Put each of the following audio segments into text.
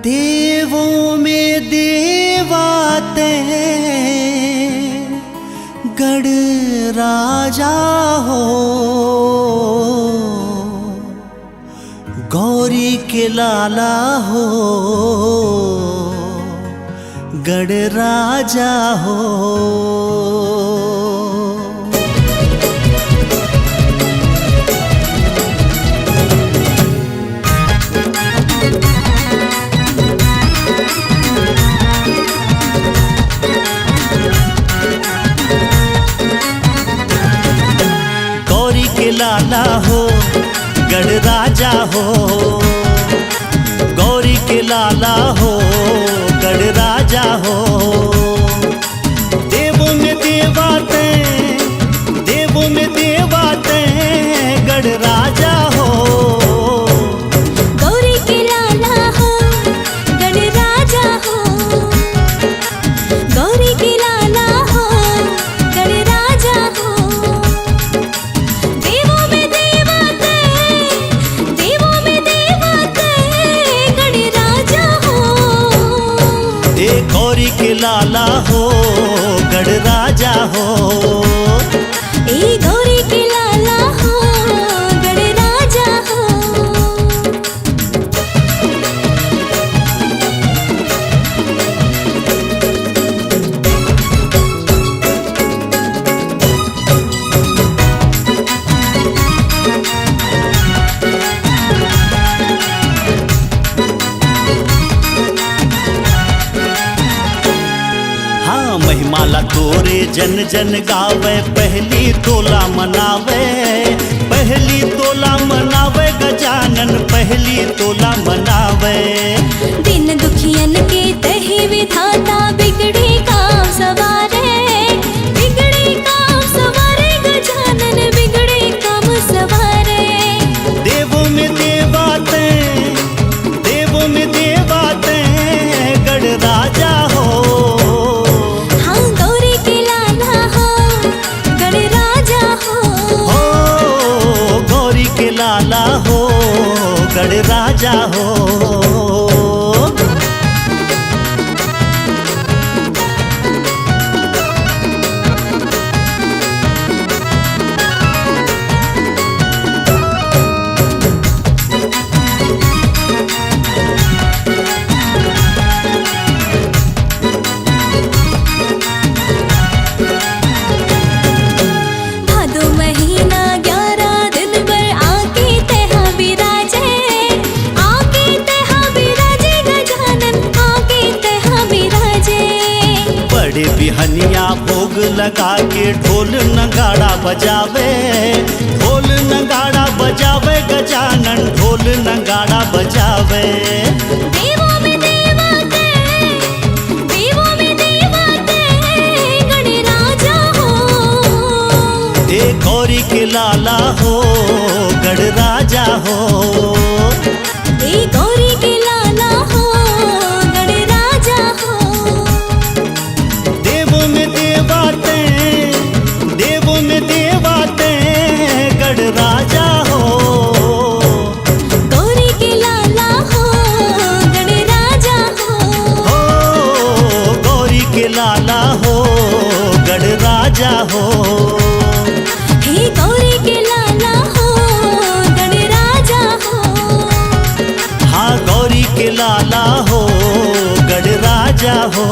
देवों में देवाते गढ़ राजा हो, गौरी के लाला हो, गढ़ राजा हो। गौरी के लाला हो, गढ़ राजा हो, गौरी के लाला हो, गढ़ राजा हो। देवों में देवाते, देवों में देवाते गढ़ राजा हो। गौरी के लाला हो, गढ़ राजा हो, गौरी के लाला हो, गढ़ राजा हो। देवों में देवाते, देवों में देवाते गढ़ राजा हो। ए गौरी के लाला हो, गढ़ राजा हो। ए गौरी के लाला हो, गढ़ राजा हो। हाँ महिमाला तोरे जन जन गावे, पहली तोला मनावे, पहली तोला मनावे गजानन, पहली तोला मनावे। दिन दुखियन के तहि विधाता, बिगड़े काम सवारे, बिगड़े काम सवारे गजानन, बिगड़े काम सवारे। देवों में देवाते, देवों में देवाते गढ़ राजा हो। हाँ गौरी के लाला हो, गढ़ राजा हो। हो गौरी के लाला हो, गढ़ राजा हो। भादो महीना 11 दिन पर आके तेहा बिराजे, आके तेहा बिराजे गजानन, आके तेहा बिराजे। बड़े बिहनिया भोग लगा के ढोल नगाड़ा बजावे, ढोल नगाड़ा बजावे गजानन, ढोल नगाड़ा बजावे। देवों में देवाते, देवों में देवाते गढ़ राजा हो। ए गौरी के लाला हो, गढ़ राजा हो। ए गौरी के लाला हो, गढ़ राजा हो। देवों में देवाते, देवों में देवाते गढ़ राजा हो। गौरी के लाला हो, गढ़ राजा हो। हो गौरी के लाला हो, गढ़ राजा हो। हे गौरी के लाला हो, गढ़ राजा हो। हाँ गौरी के लाला हो, गढ़ राजा हो।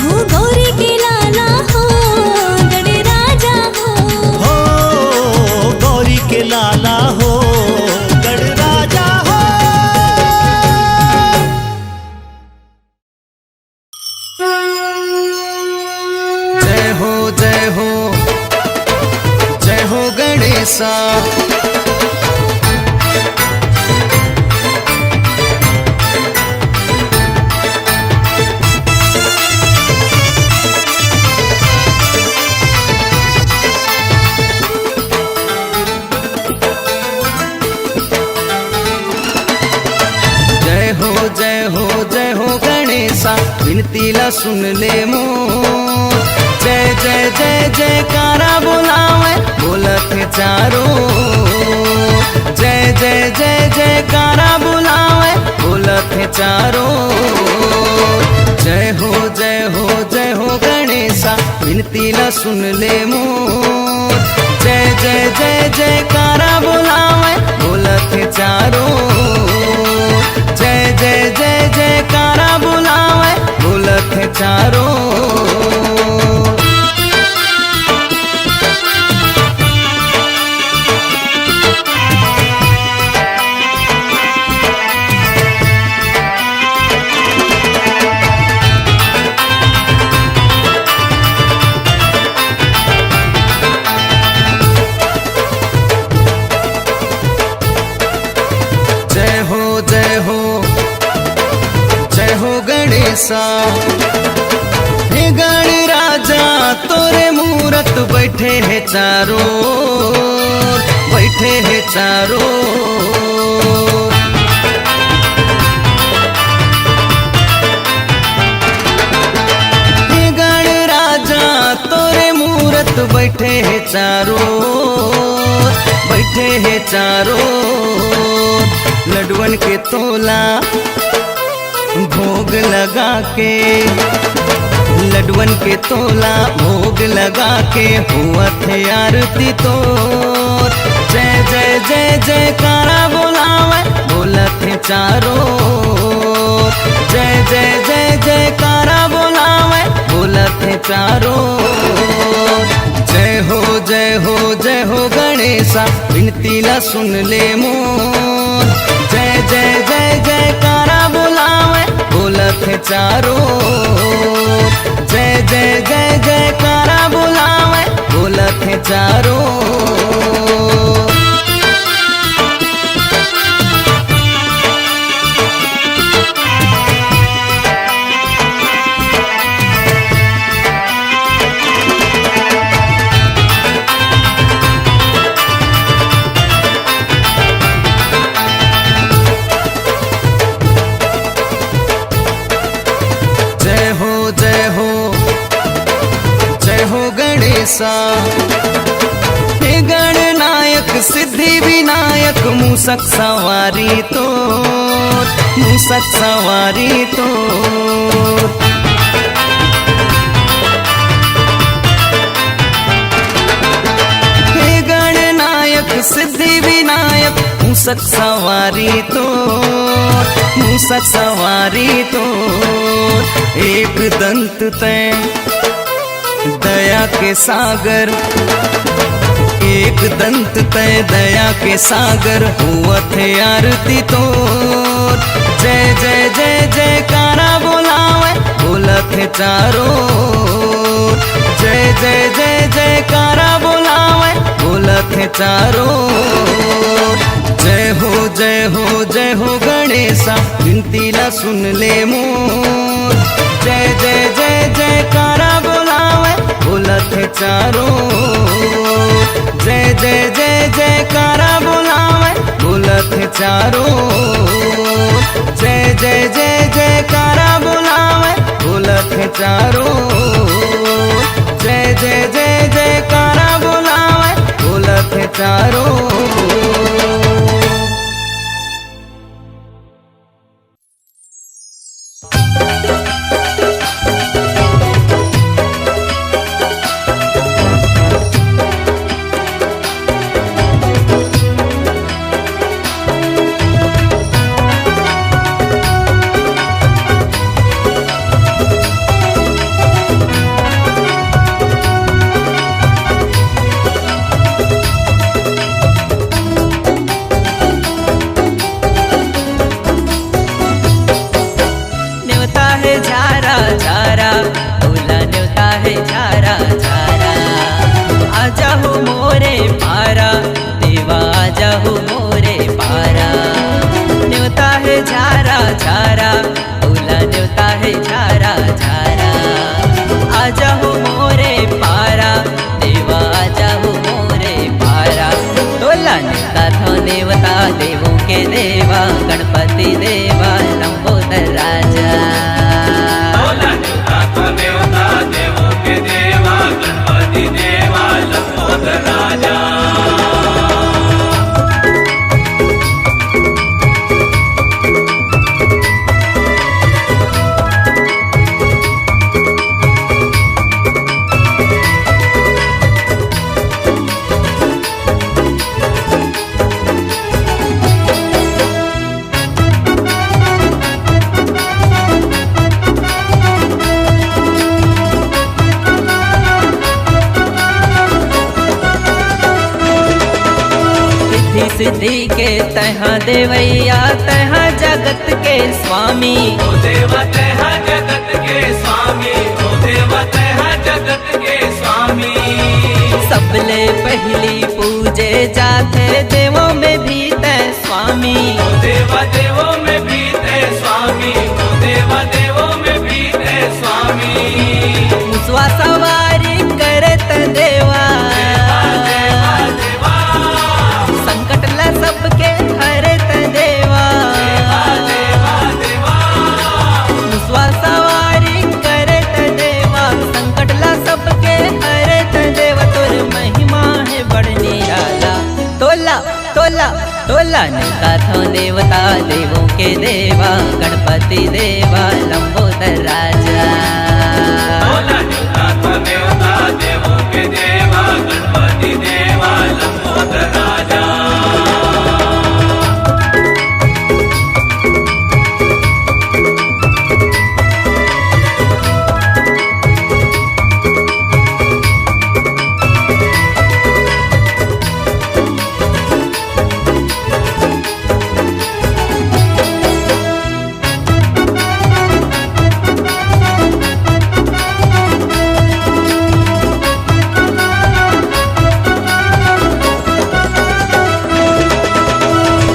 हो गौरी के लाला हो, गढ़ राजा हो। हो गौरी के लाला हो, गढ़ राजा हो। जय हो जय हो जय हो गणेशा। जय हो जय हो जय हो गणेशा, विनती ला सुन ले मोर। जय जय जय जयकारा बुलावे, बोलत है चारों। जय जय जय जयकारा बुलावे, बोलत है चारो। जय हो जय हो जय हो गणेशा, विनती ला सुन ले मोर। जय जय जय जयकारा बोलावे, बोलत चारो। जय जय जय जयकारा बोलावे, बोलत चारो। हे गण राजा तोरे मूरत बैठे है चारों, बैठे है चारों। हे गण राजा तोरे मूरत बैठे है चारों, बैठे है चारों। लडवन के तोला भोग लगा के, लडवन के तोला भोग लगा के, हुआ थे आरती तो। जय जय जय जयकारा बोलावे, बोलत चारो। जय जय जय जयकारा बोलावे, बोलत चारो। जय हो जय हो जय हो गणेशा, विनती ला सुन ले मोर। जय जय जय जयकारा बोलावे, बोलत चारो। जय जय जय जयकारा बोलावे, बोलत चारो। हे गणनायक सिद्धि विनायक, मूसक सवारी तो, मूसक सवारी तो। हे गणनायक सिद्धि विनायक, मूसक सवारी तो, मूसक सवारी तो। एक दंत तय दया के सागर, एक दंत तय दया के सागर, हुआ थे आरती तो। जय जय जय जयकारा बोलावे, बोलत चारो। जय जय जय जयकारा बोलावे, बोलत चारो। जय हो जय हो जय हो गणेशा, विनती ला सुन ले मोर। जय जय जय जयकारा बोलावे, बोलत चारो। जय जय जय जयकारा बोलावे, बोलत चारो। जय जय जय जयकारा बोलावे, बोलत चारो। जय जय जय जयकारा बोलावे, बोलत चारो। देवों के देवा गणपति देवा लंबोदर राजा। देवों के देवा गणपति देवा लंबोदर राजा। रिद्धि सिद्धि के तहाँ देवैया तहाँ जगत के स्वामी। ओ देवा तैहा जगत के स्वामी, ओ देवा तैहा जगत के स्वामी। सबले पहली पूजे जाते देवों में भी तय स्वामी। ओ देवा देवों में भी तै स्वामी, ओ देवा देवों में भी तै स्वामी। मुसवा सवारी करत देवा, देवा देवा संकट ला सबके हरत देवा। देवा देवा मुसवा सवारी करत देवा, संकट ला सबके हरत देवा। तोर महिमा है बड़ निराला, तोला तोला तोला निका थो देवता देवों के देवा, गणपति देवा लंबोदर राजा। बोला निका था देवता देवों के देवा, गणपति देवा लंबोदर राजा।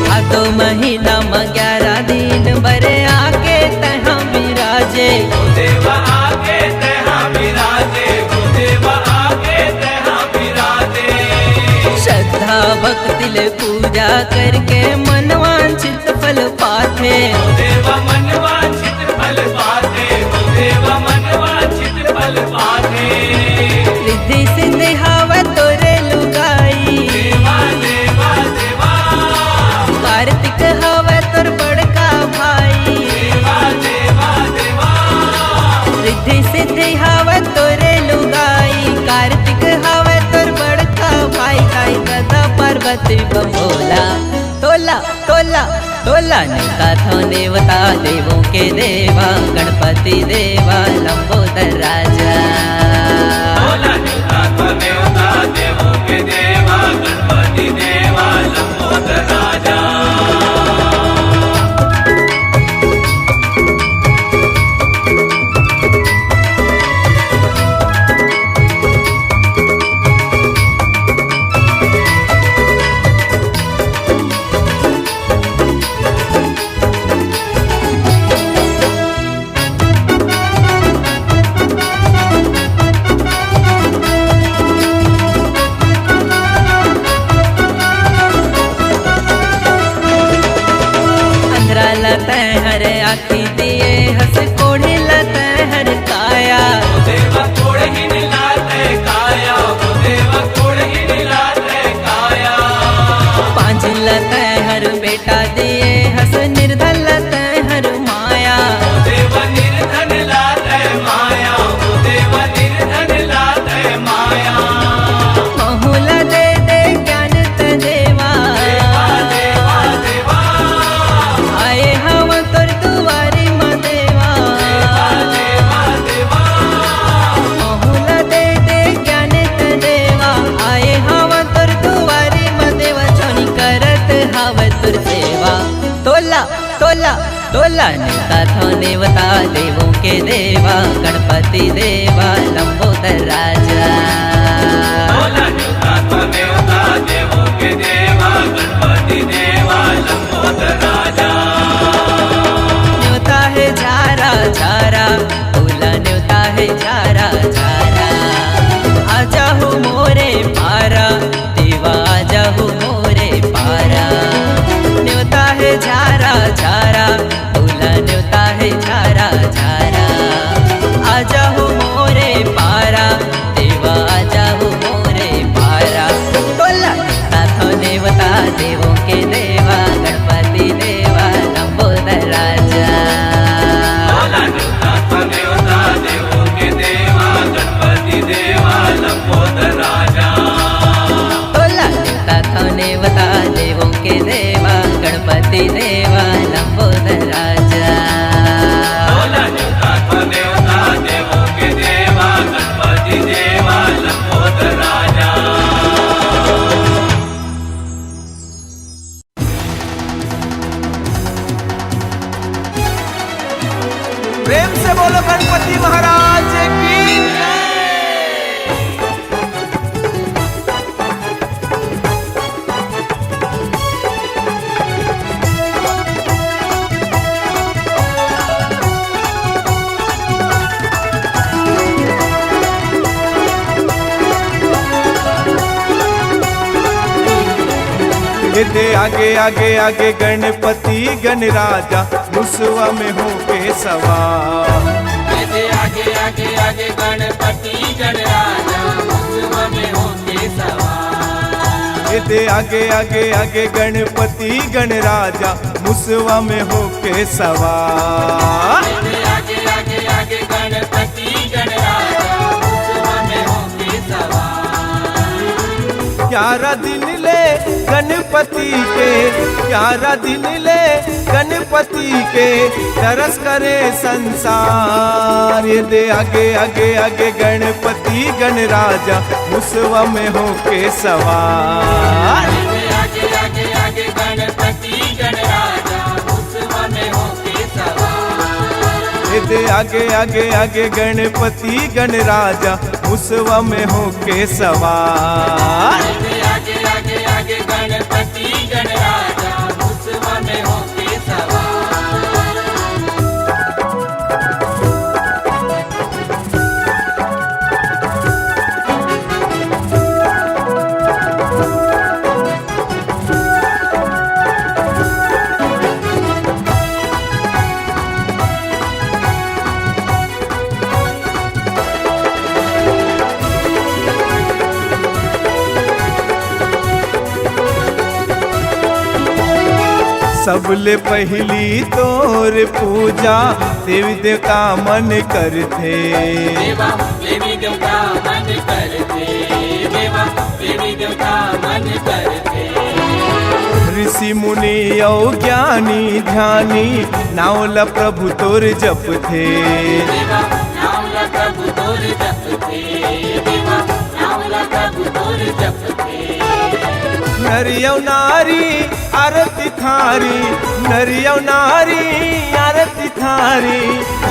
भादो महीना में 11 दिन बरे आके तहाँ विराजे। ओ देवा आके तैहा विराजे, ओ देवा आके तैहा विराजे। श्रद्धा भक्ति ले पूजा करके मनवांछित फल पाथे। ओ देवा मनवांछित फल पाते, ओ देवा मनवांछित फल पाते। रिद्धि सिद्धि हवा तोरे लुगाई, देवा देवा देवा कार्तिक हवा तोर बड़का भाई। देवा देवा देवा रिद्धि सिद्धि हवा तोरे लुगाई, कार्तिक हवा तोर बड़का भाई। गाय गदा पार्वती बबोला, तोला तोला तोला निका थो देवता देवों के देवा, गणपति देवा लंबोदर राजा। बोला निका था देवता देवों के देवा, गणपति देवा लंबोदर राजा। अंधरा लत हर आखी दिए हंस कोढ़ी लत हर काया। ओ देवा कोड़ ही निलाते काया, ओ देवा कोड़ ही निलाते काया। पांच लत हर बेटा दिए हंस निर्धन लत हर माया। ओ देवा निर्धन लाते माया, ओ देवा निर्धन लाते माया। बहुला दे दे ज्ञान त देवा, देवा देवा आए हम तोर दुआरी म देवा। देवा देवा बहुला दे दे ज्ञान त देवा, आए हम तोर दुआरी म देवा। छोनी करत हव तुर सेवा, तोला तोला तोला निका थो देवता देवों के देवा, गणपति देवा लंबोदर राजा। बोला निका था देवता देवों के देवा, गणपति देवा लंबोदर राजा। न्योता है झारा झारा, बोला न्योता है झारा झारा। आजा हो मोरे पारा देवा, आजा हो मोरे पारा। न्योता है झारा झारा, बोला न्योता है झारा झारा। आजा हो मोरे पारा देवा, आजा हो मोरे पारा। बोला न्योता थो देवता देवों के देवा, गणपति देवा लंबोदर राजा। बोला निका था देवता देवों के देवा, गणपति देवा लंबोदर राजा। बोला न्योता थो देवता देवों के देवा, गणपति देवा लंबोदर राजा। बोला निका था देवता देवों के देवा, गणपति देवा लंबोदर राजा। बोलो गणपति महाराज की। दे आगे आगे आगे गणपति गणराजा मुसवा में होके सवार। दे आगे आगे आगे गणपति गणराजा मुसवा में होके सवार। दे आगे आगे आगे गणपति गणराजा मुसवा में होके सवार। दे आगे आगे आगे गणपति गणराजा मुसवा में होके सवार। 11 दिन ले गणपति के, 11 दिन ले गणपति के तरस करे संसार। ये दे आगे आगे आगे गणपति गणराजा मुसवा में होके सवार। दे आगे आगे आगे गणपति गणराजा मुसवा में होके सवार। दे आगे आगे आगे गणपति गणराजा मुसवा में होके सवार। दे आगे आगे आगे गणपति गणराजा मुसवा में होके सवार। सबले पहली तोर पूजा देवी देवता मन करते। देवा देवी देवता मन करते। देवा देवी देवता मन करते। ऋषि मुनि और ज्ञानी ध्यानी नावला प्रभु तोर जपथे। देवा नावला प्रभु तोर जपते। देवा नावला प्रभु तोर जपते। नरियौ नारी आरती थारी, नरियौ नारी आरती थारी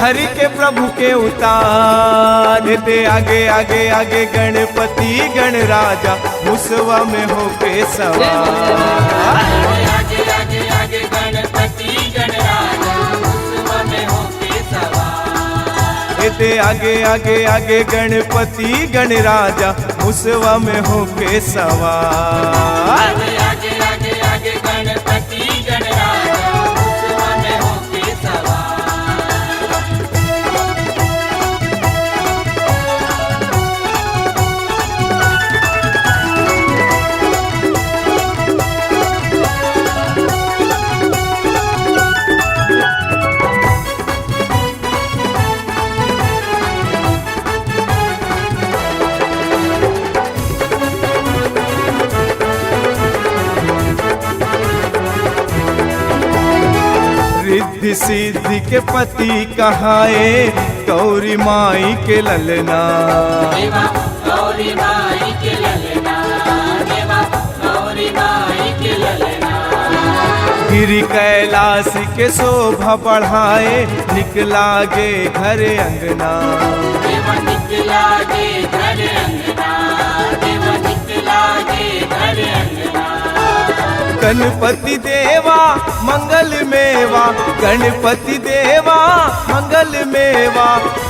हरि के प्रभु के उतार। दे आगे आगे आगे गणपति गणराजा मुसवा में होके सवार। आगे आगे आगे गणपति गणराजा मुसवा में होके सवार। दे आगे आगे आगे गणपति गणराजा मुसवा में होके सवार। आगे आगे आगे गणपति गणराजा मुसवा में होके सवार। रिद्धि सिद्धि के पति कहाए गौरी माई के ललना। देवा गौरी माई के ललना। देवा गौरी माई के ललना। गिरि कैलाश के शोभा बढ़ाए निकला गे घर अंगना। देवा निकला गे घर अंगना। देवा निकला गे घर अंगना। गणपति देवा मंगल मेवा, गणपति देवा मंगल मेवा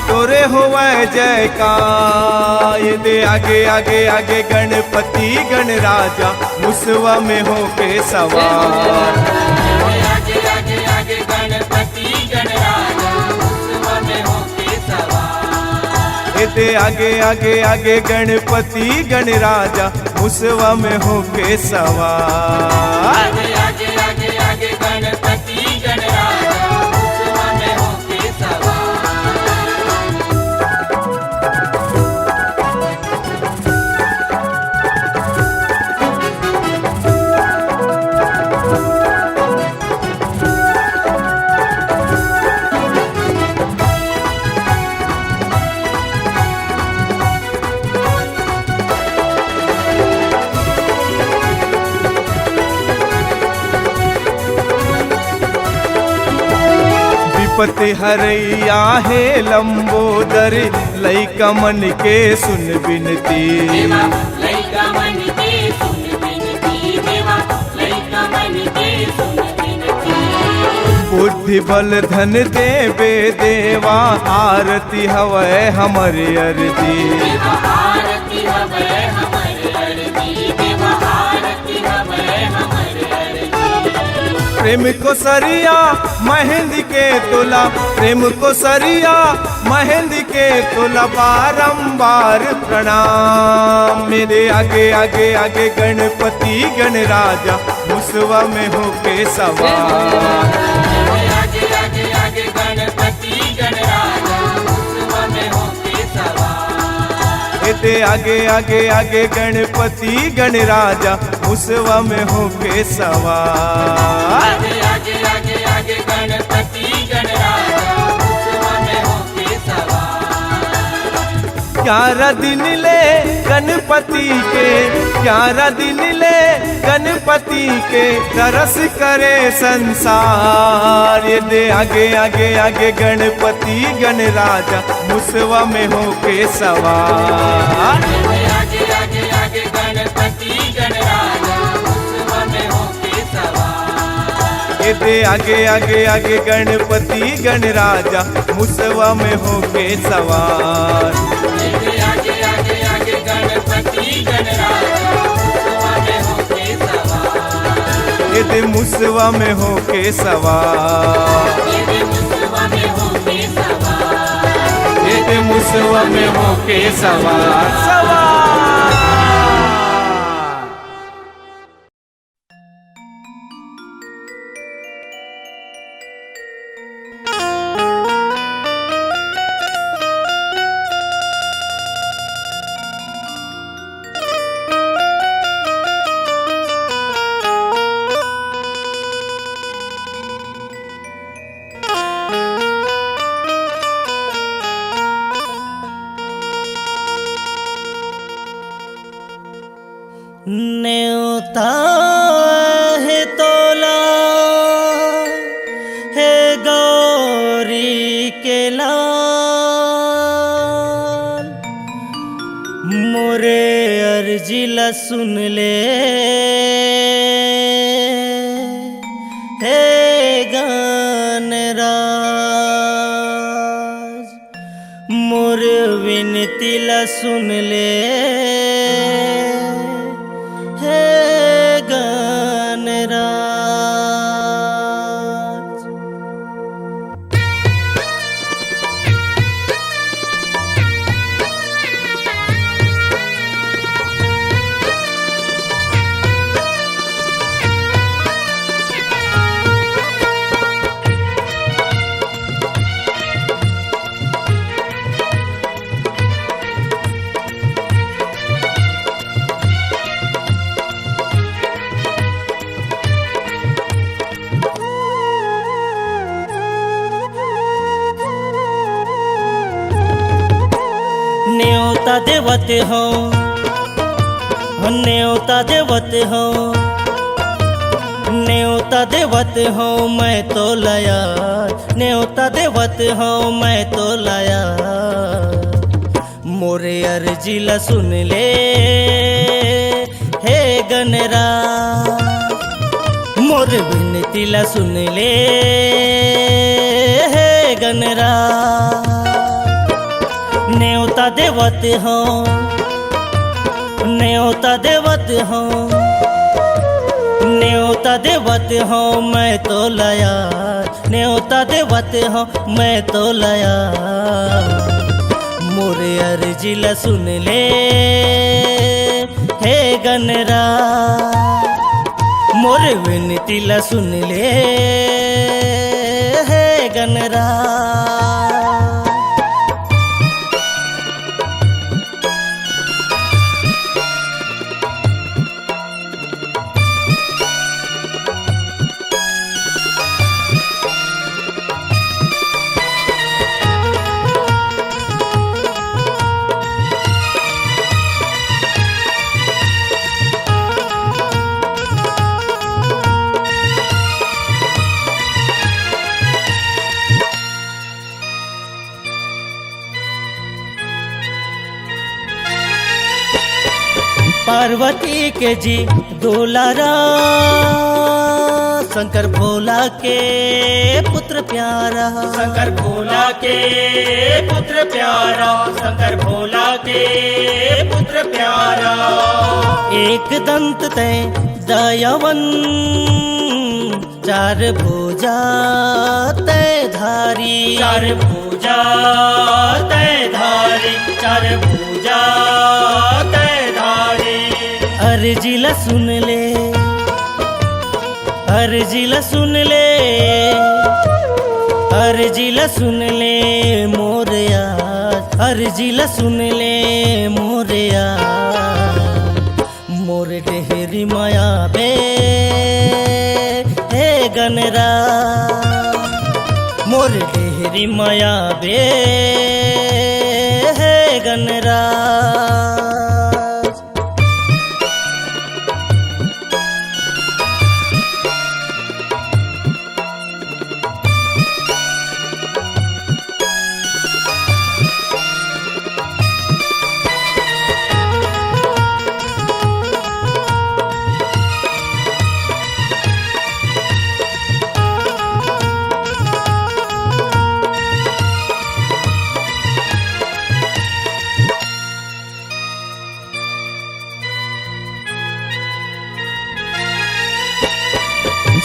तोरे होवे जयकार। दे आगे आगे आगे गणपति गणराजा मुसवा में होके सवार। आगे आगे आगे गणपति गणराजा मुसवा में होके सवार। दे आगे आगे आगे गणपति गणराजा मुसवा में होके सवार। आगे आगे आगे आगे गणपति गणराजा मुसवा में होके सवार। विपत्ति हरैया हे लंबोदर लइका मन के सुन बिनती देवा लइका मन के सुन बिनती देवा लइका मन के सुन बिनती बुद्धि बल धन देवे देवा आरती हवै हमरे अर्जी देवा आरती हवे हमर अर्जी देवा आरती हवे हमर अर्जी प्रेम को सरिया मेहंदी के तुला प्रेम को सरिया मेहंदी के तुला बारंबार प्रणाम मेरे आगे आगे आगे गणपति गणराजा मुसवा में होके सवार आगे आगे आगे गणपति गणराजा मुसवा में होके सवार एते आगे आगे आगे गणपति गणराजा मुसवा में होके सवार आगे आगे आगे आगे गणपति गणराजा मुसवा में होके सवार 11 दिन ले गणपति के 11 दिन ले गणपति के तरस करे संसार ये दे आगे आगे आगे गणपति गणराजा मुसवा में होके सवार आगे आगे आगे गणपति गणराजा मुसवा में होके सवार ये दे आगे आगे आगे गणपति गणराजा मुसवा में होके सवार आगे आगे आगे गणपति गणराजा मुसवा में होके सवार ये दे मुसवा में होके सवार ये मुसवा में होके सवार ये दे मुसवा में होके सवार सवार न्योता है तोला है गौरी के लाल मोरे अर्जिला सुन ले हे गानराज मोर विनतीला सुन ले हे गानराज न्योता देवत हो न्योता देवत हो न्योता देवत हो मैं तो लाया न्योता देवत हो मैं तो लाया मोरे अर्जिला सुन ले हे गनरा मोर विनतीला सुन ले हे गनरा न्योता देवत हो न्योता देवत हो न्योता देवत हो मैं तो लाया न्योता देवत हो मैं तो लाया मोरे अर्जिला सुन ले हे गनरा मोरे विनतीला सुन ले हे गनरा पार्वती के जी दुलारा, शंकर भोला के पुत्र प्यारा, शंकर भोला के पुत्र प्यारा, शंकर भोला के पुत्र प्यारा। एक दंत तय दयावन, चार भुजा तय धारी, चार भुजा तय धारी, चार भुजा तय धारी। अर्जिला सुन ले, अर्जिला सुन ले, अर्जिला सुन ले मोरया, अर्जिला सुन ले मोरया। मोर डेहरी माया बे हे गनरा, मोर डेहरी माया बे हे गनरा।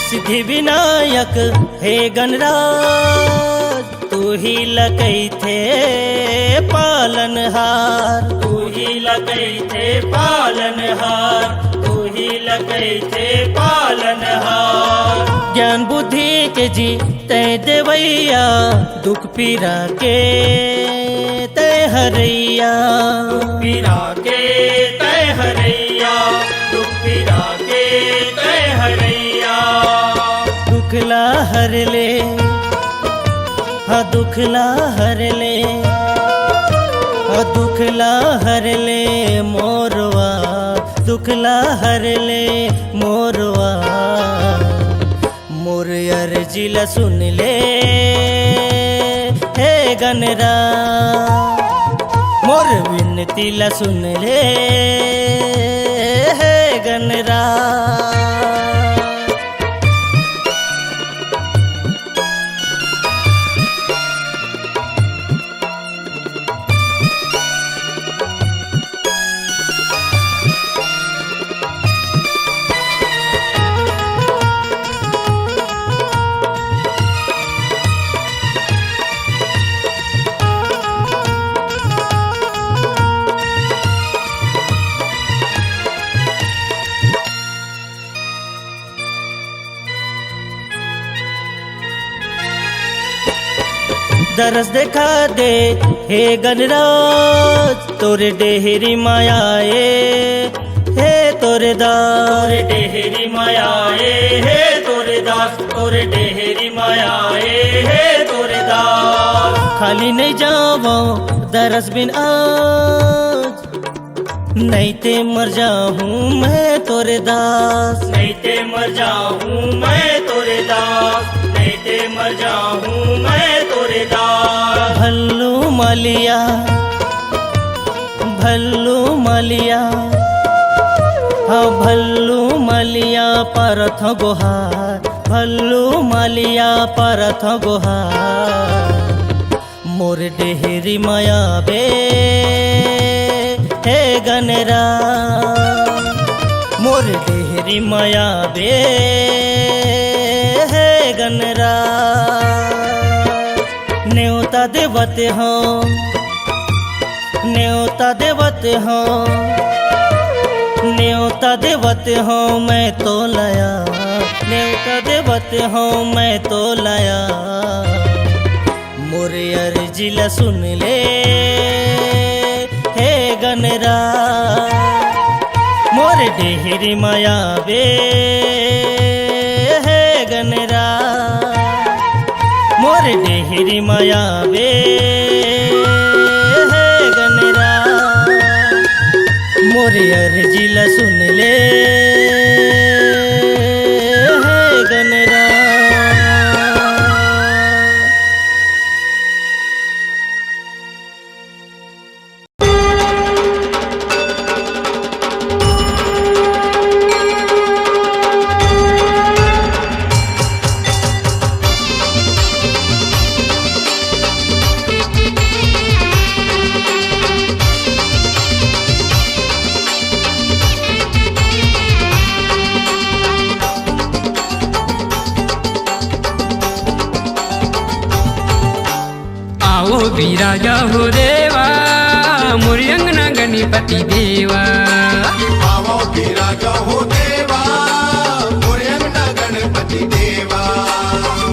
सिद्धि विनायक हे गणराज, तू ही लकई थे पालनहार, तू ही लगई थे पालनहार, तू ही लगई थे पालनहार। ज्ञान बुद्धि के जी तय देवैया, दुख पीरा के तय हरैया, पीरा के तय हरैया, दुख पीरा के तय हरैया। दुखला हर ले, हाँ दुखला हर ले, हाँ दुखला हर ले मोरवा, दुखला हर ले मोरवा। मोर अर्जिला सुन ले हे गनरा, मोर विनतीला सुन ले हे गनरा। दरस देखा दे हे गणराज, तोरे डेहरी मायाए हे तोरे दास, तोरे डेहरी मायाए हे तोरे दास, तोरे डेहरी मायाए हे तोरे दास। खाली नहीं जावो दरस बिन आज, नहीं ते मर जाऊं मैं तोरे दास, नहीं ते मर जाऊं मैं तोरे दास, नहीं ते मर जाऊं मैं तोरे दास। भल्लू मालिया, भल्लू मालिया, हाँ भल्लू मालिया परथ गोहार, भल्लू मालिया परथ गोहार। मोर डेहरी माया बे हे गनरा, मोर डेहरी माया बे हे गनरा। न्योता देवत हो, न्योता देवत हो, न्योता देवत हो मैं तो लाया, न्योता देवत हो मैं तो लाया। मोर अर्जिला सुन ले हे गनरा, मोर डेहरी माया बे हे गनरा, मोर डेहरी माया बे हे गनरा। मोर अर्जिला सुन ले हे गनरा। विराजा हो देवा मोरे अंगना गणपति देवा। आवो विराजा हो देवा मोरे अंगना गणपति देवा।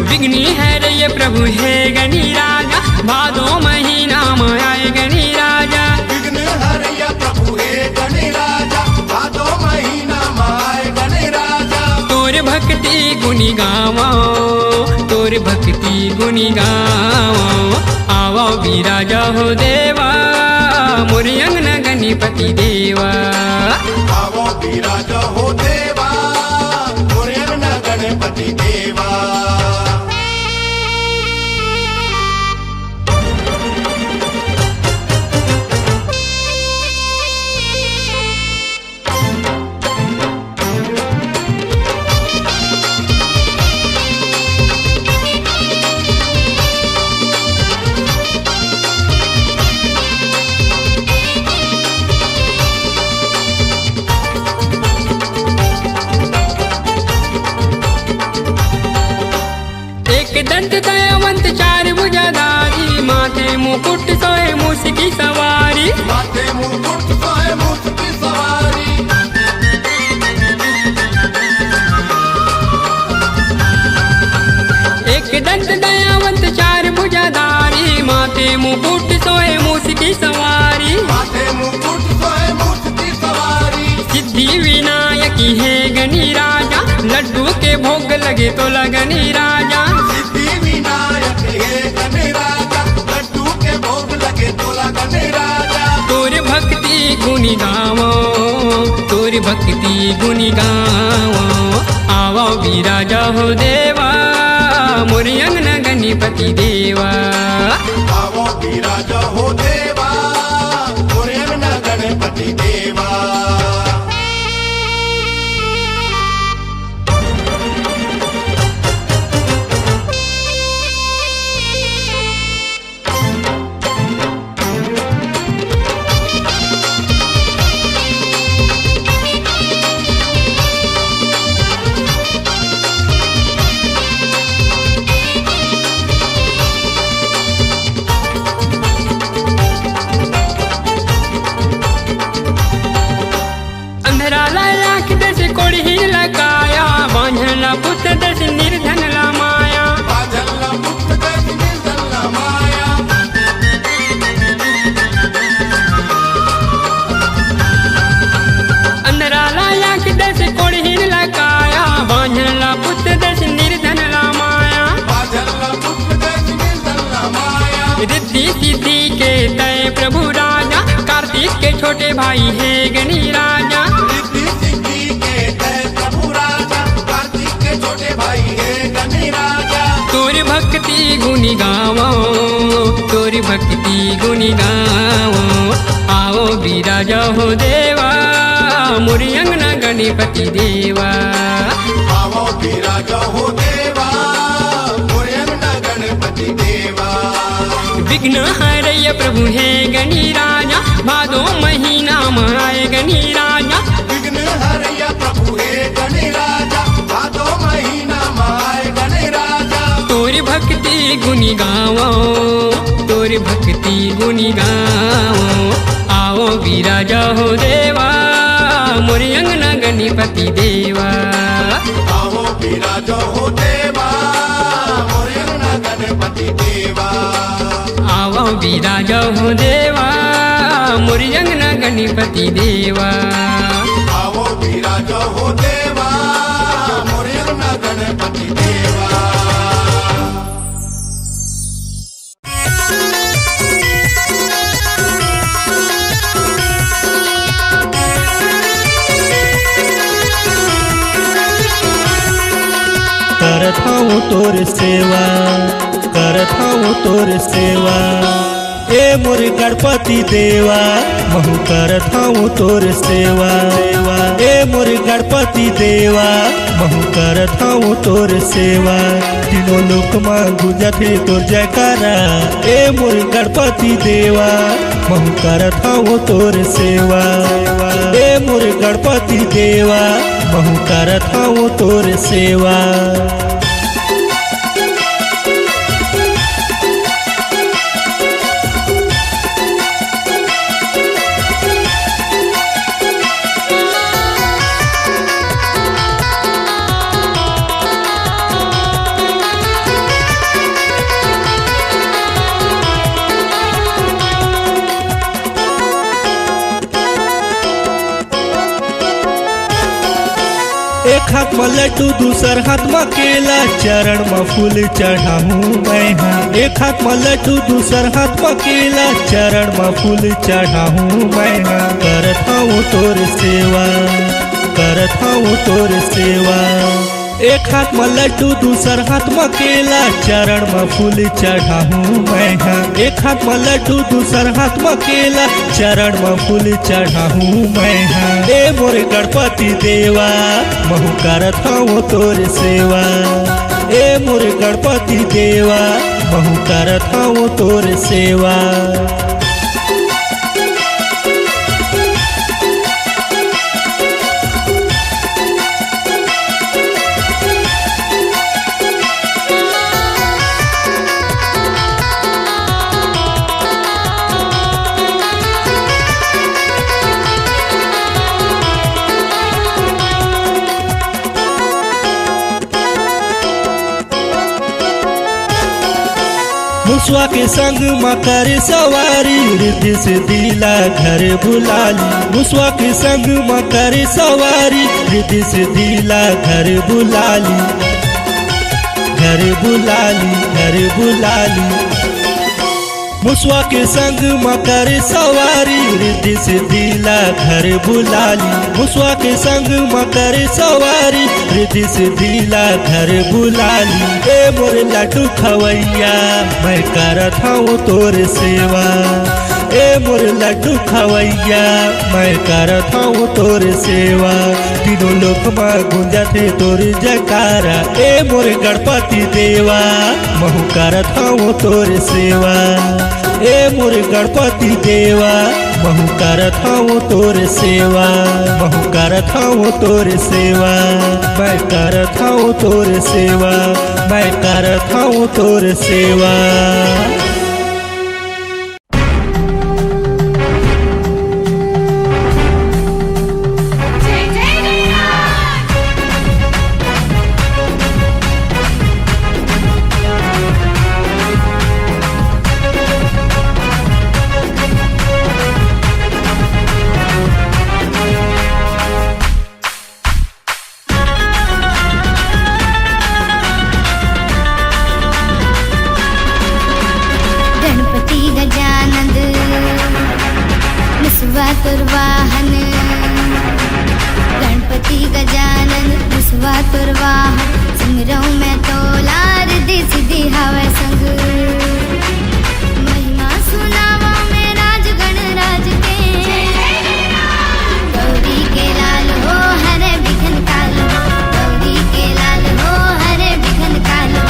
विघ्नी है रे प्रभु है गणी राजा भादो महीना में आए गणी राजा। विघ्न हरया प्रभु हे गणी राजा भादो महीना माय गणी राजा। तोर भक्ति गुनी गावा तोर भक्ति गुनी गावा आवो विराजा हो देवा मोरे अंगना गणपति देवा। आवो विराजा हो देवा मोरे अंगना गणपति देवा। दंत दयावंत चार भुजाधारी माथे मुकुट सोए मूस की सवारी। माथे मुकुट सोए मूस की सवारी। एक दंत दयावंत चार भुजाधारी माथे मुकुट सोए मूस की सवारी। माथे मुकुट सोए मूस की सवारी। सिद्धि विनायकी है गणी राजा लड्डू के भोग लगे तो लगनी राजा। सिद्धि विनायक हे गणी राजा लड्डू के भोग लगे तो लगनी राजा। तोर भक्ति गुनी गावो तोर भक्ति गुनी गावो आवो विराजा हो देवा मोरे अंगना गणपति देवा। आवो विराजा हो देवा मोरे अंगना गणपति देवा। पुत्र दस निर्धन ला माया। बाजल्ला पुत्र दस निर्धन ला माया। अंधरा लाया कि दस कोढ़ीन लगाया बांझला पुत्र दस निर्धन ला माया। बाजल्ला पुत्र दस निर्धन ला माया। रिद्धि सिद्धि के तय प्रभु राजा कार्तिक के छोटे भाई है गणी राजा। रिद्धि सिद्धि के तय प्रभु राजा कार्तिक के छोटे भाई है गणी राजा। तोर भक्ति गुनी गावो तोर भक्ति गुनी गावो आओ विराजा हो देवा मोरे अंगना गणपति देवा। आवो विराजा हो देवा मोरे अंगना गणपति देवा। विघ्न हरय प्रभु है गणी राजा भादो महीना में आए गणी राजा। विघ्न हरया प्रभु हे गणी राजा भादो महीना माय गणी राजा। तोर भक्ति गुनी गावो तोर भक्ति गुनी गावो आओ विराजा हो देवा मोरे अंगना गणपति देवा। आवो विराजा हो देवा मोरे अंगना गणपति देवा। आओ विराजा हो देवा मोरे अंगना गणपति देवा। आवो विराजा हो देवा मोरे अंगना गणपति देवा। करत हूँ तोर सेवा करत हूँ तोर सेवा ए मोर गणपति देवा महु करत हूँ तोर सेवा ए मोर गणपति देवा महु करत हूँ तोर सेवा तीनों लोक में गुजत है तोर जयकारा ए मोर गणपति देवा महु करत हूँ तोर सेवा ए मोर गणपति देवा महु करत हूँ तोर सेवा। हाथ में लड्डू दूसर हाथ में केला, चरण में फूल चढ़ाऊं मैं हाँ। एक हाथ में लड्डू दूसर हाथ में केला, चरण में फूल चढ़ाऊं मैं हाँ। करत हूँ तोर सेवा, करत हूँ तोर सेवा। एक हाथ में लड्डू दूसर हाथ में केला, चरण में फूल चढ़ाऊं मैं हाँ। एक हाथ में लड्डू दूसर हाथ में केला, चरण में फूल चढ़ाऊं मैं हाँ। ए मोर गणपति देवा महु करत हूँ तोर सेवा, ए मोर गणपति देवा महु करत हूँ तोर सेवा। मुसवा के संग में करे सवारी, रिद्धि से दिला घर बुलाली। मुसवा के संग में करे सवारी, रिद्धि से दिला घर बुलाली, घर बुलाली, घर बुलाली। मुसवा के संग में करे सवारी, रिद्धि से दिला घर बुलाली। मुसवा के संग में करे सवारी, रिद्धि से दिला घर बुलाली। ए मोर लड्डू खवैया मैं करत हूँ तोर सेवा, ए मोर लड्डू खवैया मैं करत हूँ तोर सेवा। तीनों लोक में गुंजत है तोर जयकारा, ए मोर गणपति देवा महु करत हूँ तोर सेवा, ए मोर गणपति देवा महु करत हूँ तोर सेवा, महु करत हूँ तोर सेवा। मैं करत हूँ तोर सेवा, मैं करत हूँ तोर सेवा। तुर्वाहन गणपति गजानन मुसवा तुर्वाहन, सिमरऊ में तोला रिद्धि सिद्धि हवै संग। महिमा सुनावा में राज गणराज के, गौरी के लाल हो हरे बिघन कालो, गौरी के लाल हो हरे बिघन कालो,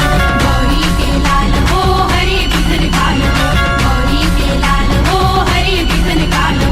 गौरी के लाल हो हरे बिघन कालो, गौरी के लाल हो हरे बिघन कालो।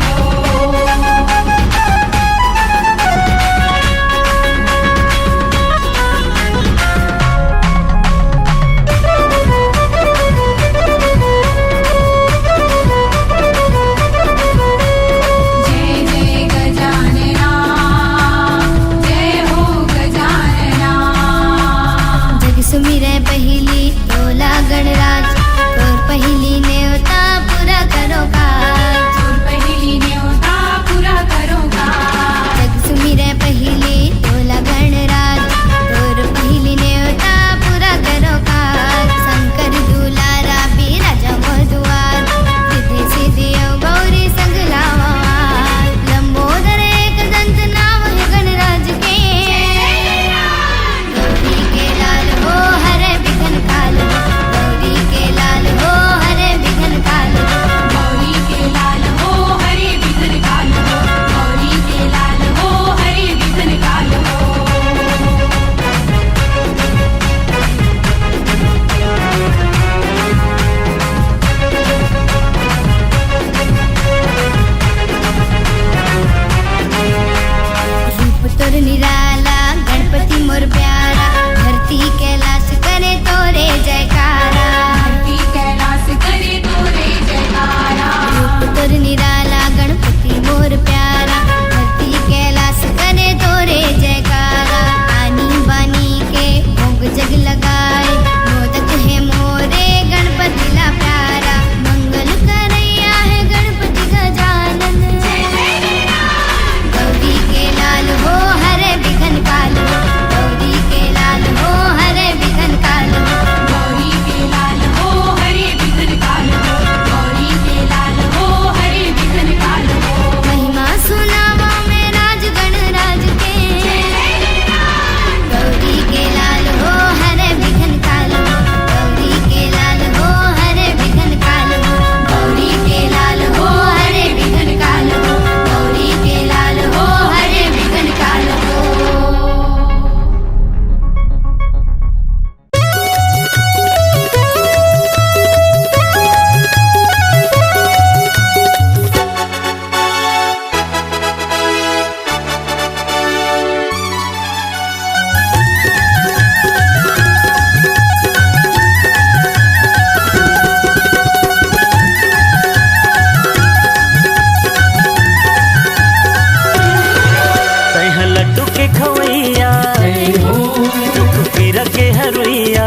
पीरा के हरुइया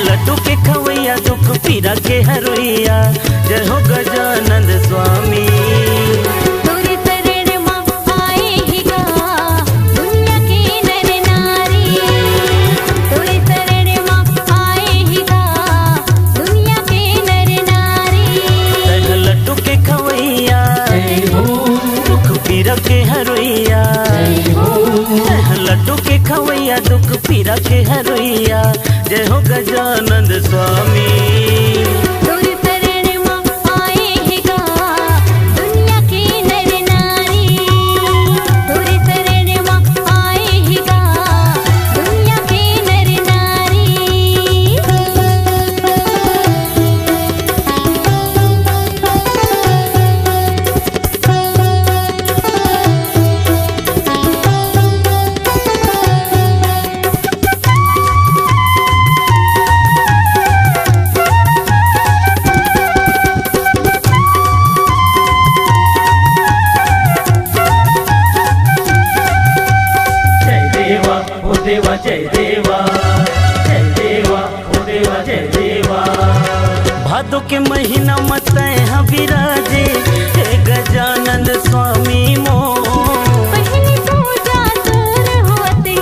लड्डू के खवैया दुख पीरा के हरुइया जय हो गजानंद स्वामी तोरे शरण मां आए ही गा दुनिया के नर नारी तोरे शरण मां आए ही गा दुनिया के नर नारी लड्डू के खवैया दुख पीरा के हरुइया लड्डू के खवैया दुख पीरा के हरुइया जय हो गजानंद स्वामी तोरे शरण मां आए ही गा दुनिया के नर नारी तोरे शरण मां आए ही गा दुनिया के नर नारी देवा जय देवा जय देवा ओ देवा जय देवा भादो के महीना मत यहाँ विराजे हे गजानंद स्वामी मो पहली पूजा तोर होते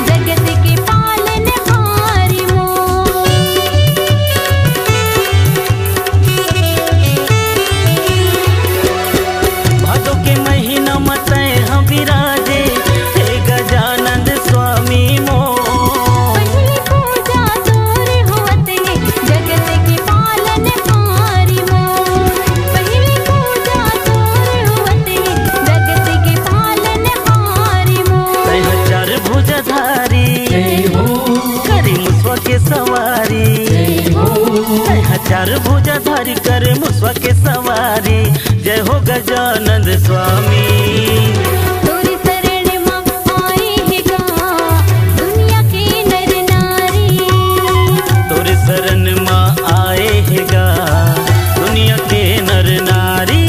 जगत के पालन हारी मो भादो के महीना मत यहाँ विराजे हे गजानंद स्वामी मो पहली पूजा तोर होते जगत के पालन हारी मो पहली पूजा तोर होते जगत के पालन हारी मो तैहा चार भुजधारी करी मुसवा के सवारी तैहा चार भुजधारी करे मुसवा के सवारी जय हो गजानंद स्वामी तोरे शरण मां आए ही गा दुनिया के नर नारी तोरे शरण माँ आए हेगा दुनिया के नर नारी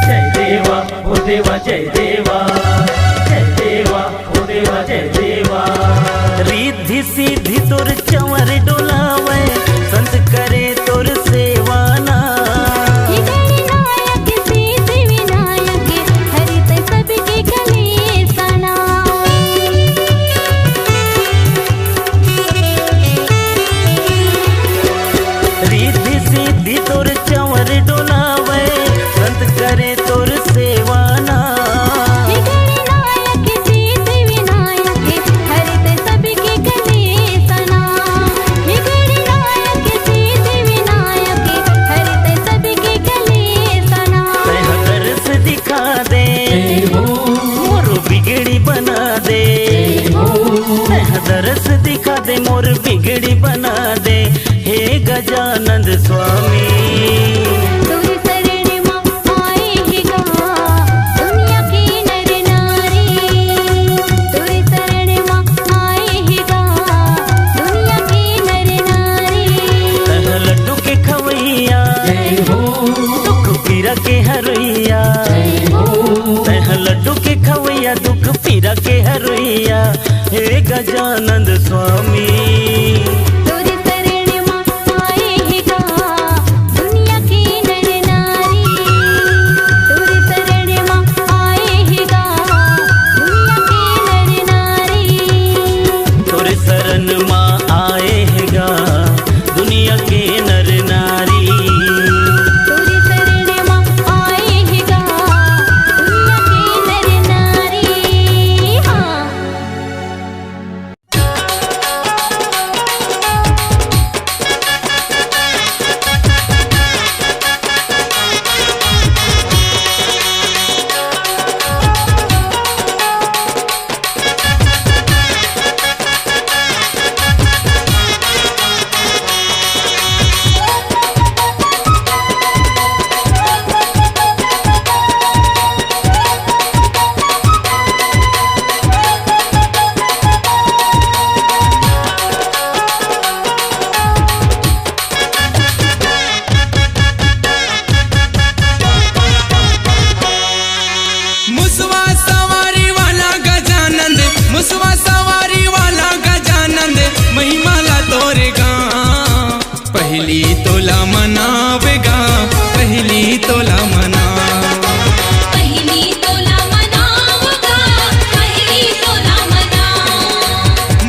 जय देवा ओ देवा जय देवा जय देवा ओ देवा जय देवा रिद्धि सिद्धि तोर चंवर डोलावे संत करे तोर सेवाना विनायक सिद्धि विनायक हरित सबके गले सना रिद्धि सिद्धि तोर चंवर डोलावे संत करे तोर सेवाना विनायक सिद्धि विनायक हरित सबके गले सना विनायक सिद्धि विनायक हरित सबके गले सना तैहा तरस दिखा दे मोर बिगड़ी बना दे तैहा तरस दिखा दे मोर बिगड़ी बना दे हे गजानंद स्वामी तोरे शरण मां आए ही गा दुनिया के नर नारी तोरे शरण मां आए ही गा दुनिया के नर नारी तैहा लड्डू के खवैया दुख पीरा के हरुइया तैहा लड्डू के खवैया दुख पीरा के हरुइया हे गजानंद स्वामी तोरे शरण मां आए ही गा दुनिया के नर नारी तोरे शरण मां आए ही गा दुनिया के नर नारी तोरे शरण माँ आए हेगा दुनिया के नर नारी तोरे शरण मां आए मनावेगा पहली तोला मना पहिली तोला मनावगा पहिली तोला मना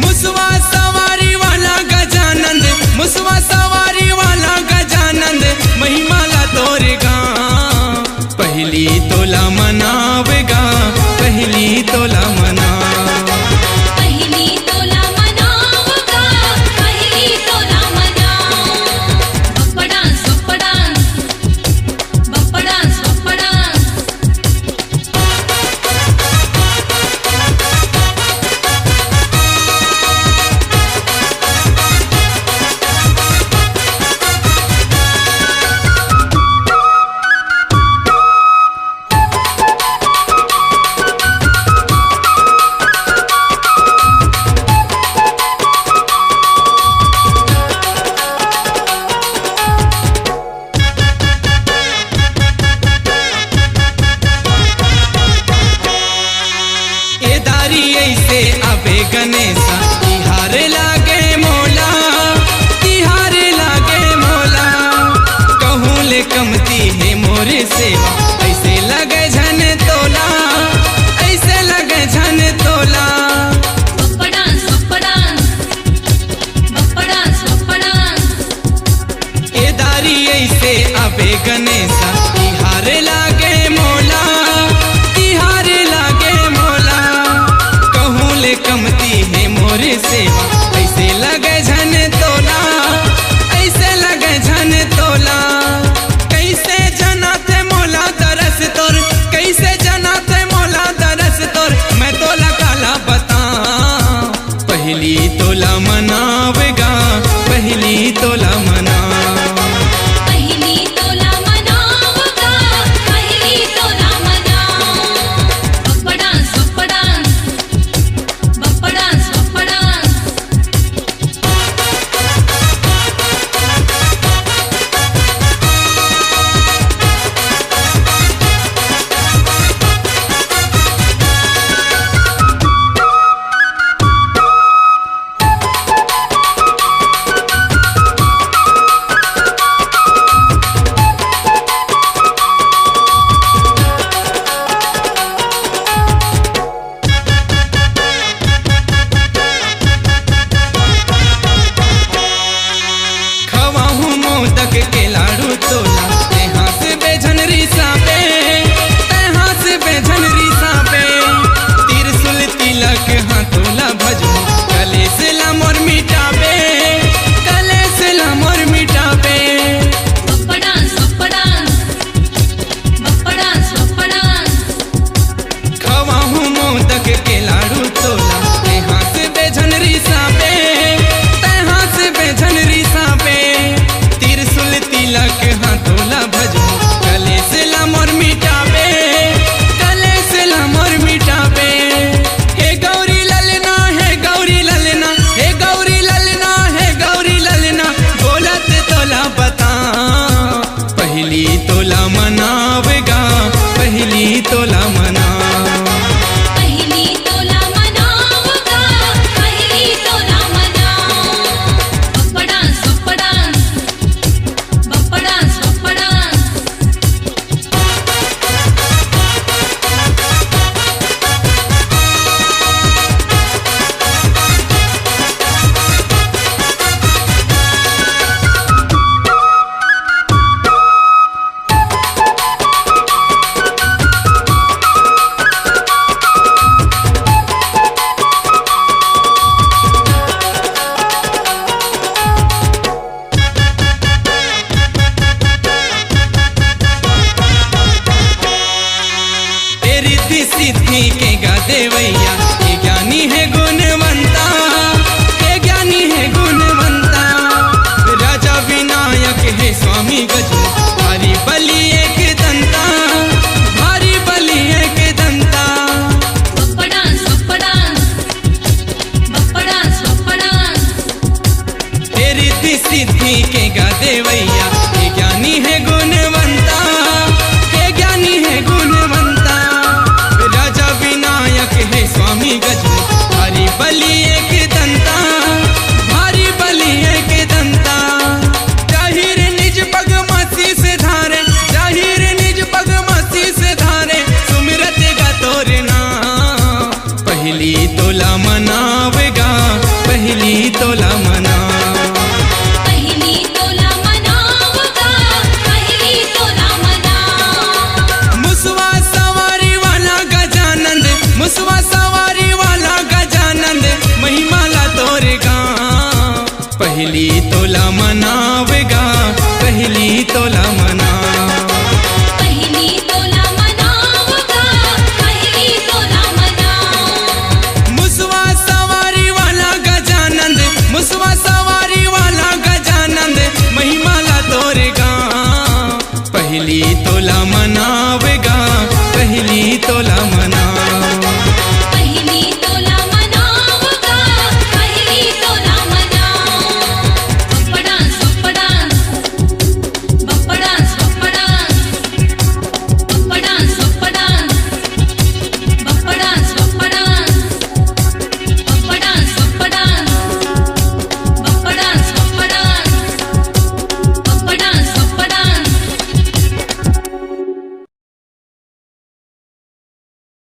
मुसवा सवारी वाला गजानंद मुसवा सवारी वाला गजानंद महिमाला तोरेगा पहली तोला मनावेगा पहली तोला मना पहिली तोला मनावगा पहिली तोला मना बप्पा डान्स बप्पा डान्स बप्पा डान्स बप्पा डान्स ए दारी ऐसे अबे गणेशा तिहार लागे मोला तिहार लागे मोला कहूँ ले कमती है मोरे सेवा ऐसे लगे झन तोला ऐसे लगे झन तोला बप्पा डान्स बप्पा डान्स बप्पा डान्स बप्पा डान्स ए दारी ऐसे अबे गणेशा तिहार लागे